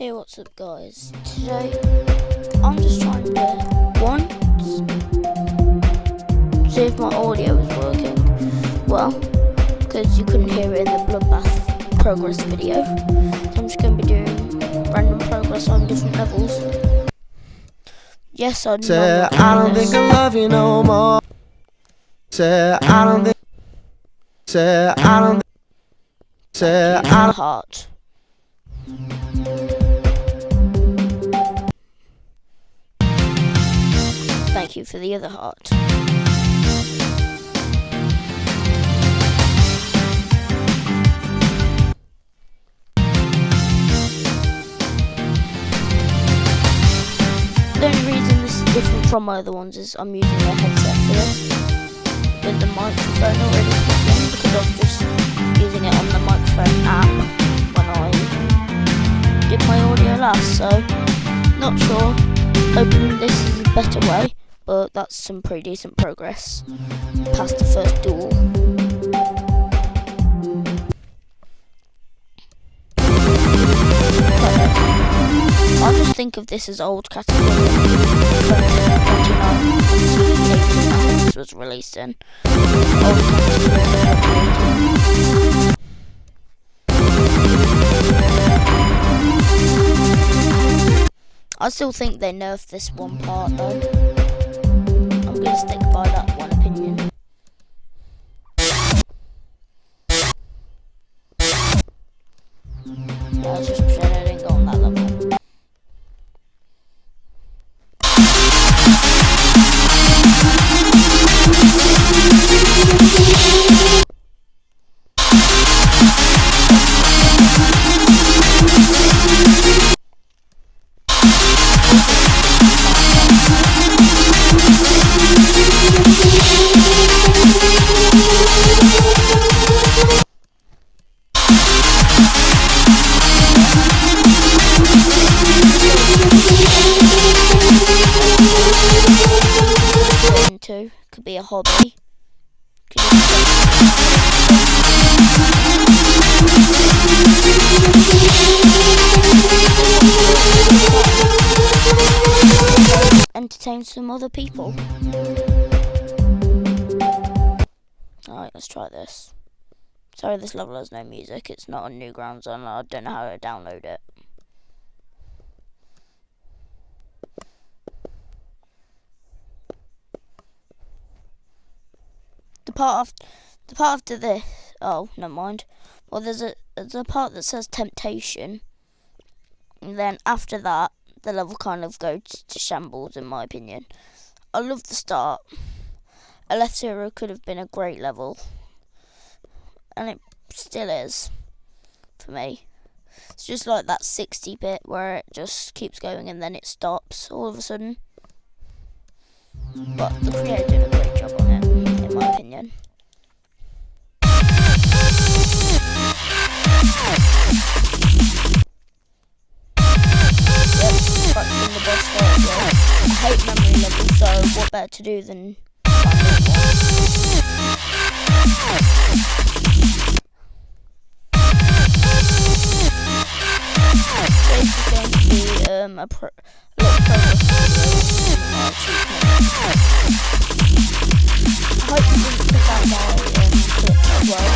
Hey, what's up guys? Today I'm just trying to see if my audio is working well, because you couldn't hear it in the Bloodbath progress video. So I'm just going to be doing random progress on different levels. Yes, I know. I don't think I love you no more. I don't think. I don't. I don't. Heart. Thank you for the other heart. The only reason this is different from my other ones is I'm using a headset for this, with the microphone already plugged in, because I was just using it on the microphone app when I did my audio last, so not sure. Hoping this is a better way, but that's some pretty decent progress past the first duel. I just think of this as old category. 2029, this was released in. Old category. I still think they nerfed this one part though. I'm gonna stick by that one opinion. I was just pretending I didn't go on that level. Could be a hobby. Entertain some other people. Alright, let's try this. Sorry, this level has no music. It's not on Newgrounds, and I don't know how to download it. The part after this. Oh, never mind. Well, there's a part that says temptation, and then after that, the level kind of goes to shambles, in my opinion. I love the start. F-Zero could have been a great level, and it still is for me. It's just like that 60 bit where it just keeps going and then it stops all of a sudden. But the creator did a great job on it, in my opinion. Yep, practicing the boss fight as well. I hate memory levels, so what better to do than Basically going to be a little progress I hope you didn't pick out my clip as well,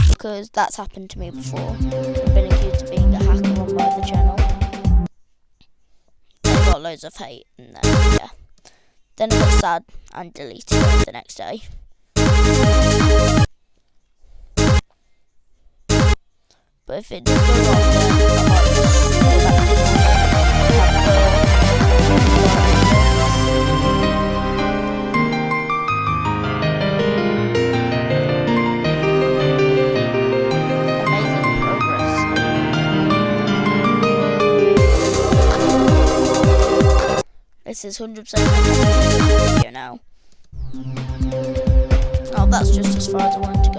because that's happened to me before. I've been accused of being a hacker on my other channel. I got loads of hate, and yeah. Then I got sad and deleted it the next day. But if it does go wrong, then I might just go back to amazing progress. This is 100% video now. Oh, that's just as far as I wanted to go.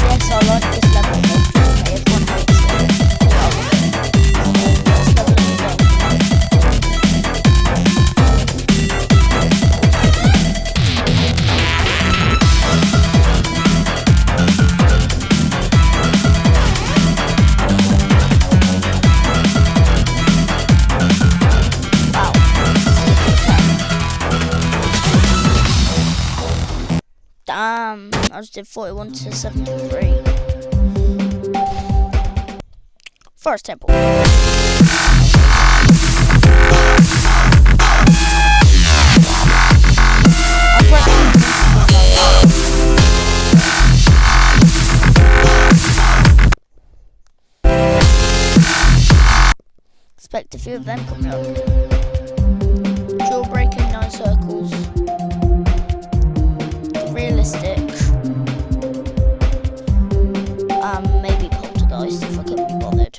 Yes, I like this level. Trust me, everyone hates it. This level is done. Damn, I just did 41 to 73. Forest Temple. Expect a few of them coming up. Jawbreaking 9 circles. Realistic. Maybe Poltergeist if I couldn't be bothered.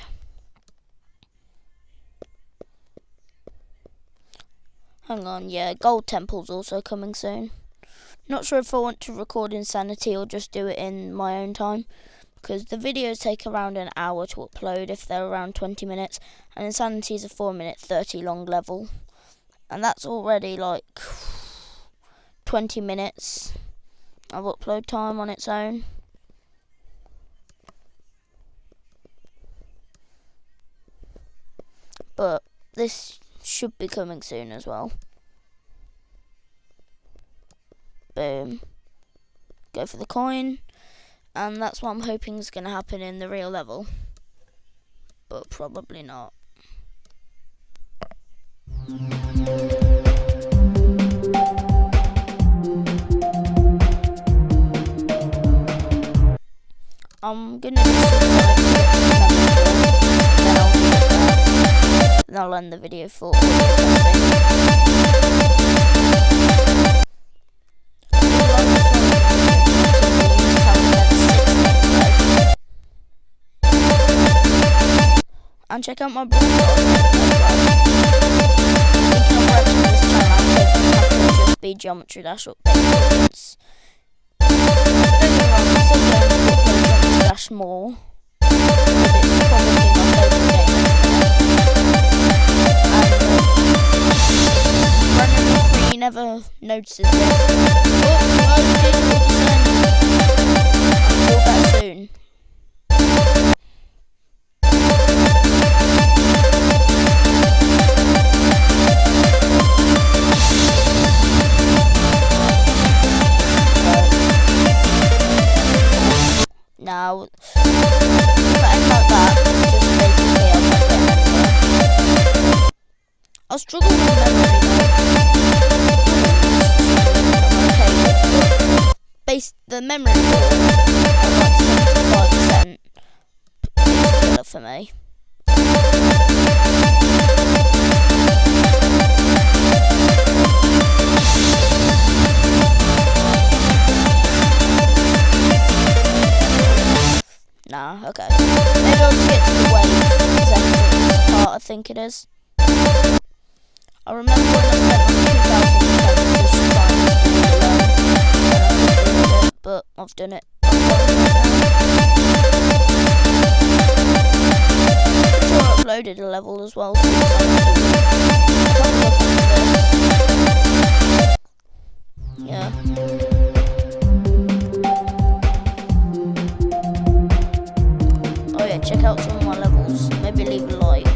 Hang on, yeah, Gold Temple's also coming soon. Not sure if I want to record Insanity or just do it in my own time, because the videos take around an hour to upload if they're around 20 minutes, and Insanity is a 4-minute 30 long level, and that's already like 20 minutes of upload time on its own. But this should be coming soon as well. Boom. Go for the coin. And that's what I'm hoping is going to happen in the real level. But probably not. I'm going to do then I'll end the video for and check out my blog. Just be Geometry Dash updates. Dash more. He never notices this. I feel better soon. Now, if I end like that, just basically I'm not getting anywhere. I'll struggle with memory though. The memory at like 75% is killer for me. Nah, okay. Maybe I'll just get to the wave part, I think it is. I remember when I spent like 2,000 but I've done it. I'm sure I uploaded a level as well. Yeah. Oh yeah, check out some of my levels. Maybe leave a like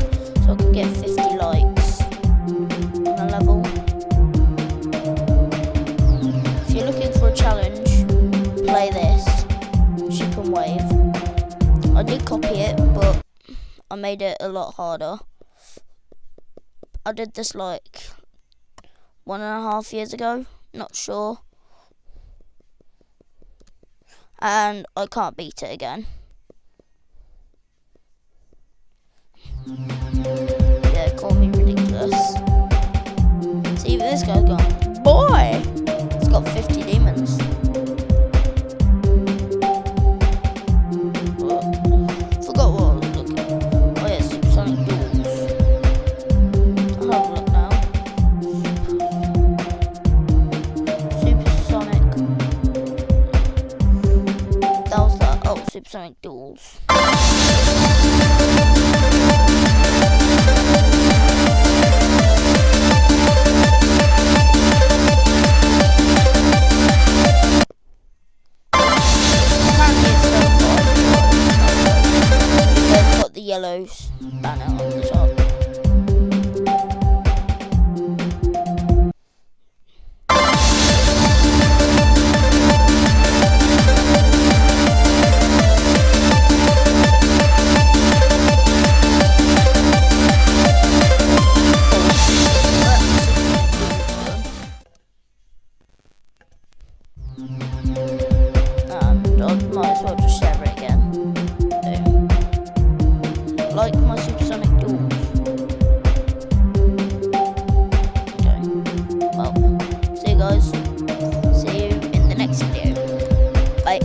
so I can get 50 likes on a level. If you're looking for a challenge, play this, Ship and Wave. I did copy it, but I made it a lot harder. I did this like 1.5 years ago, not sure. And I can't beat it again. Yeah, call me ridiculous. See, this guy's gone, boy! It's got 50 demons. Forgot what I was looking at. Oh yeah, Supersonic Duels. I'll have a look now. Supersonic. That was that. Oh, Supersonic Duels. Yellow banner on the top. like my Super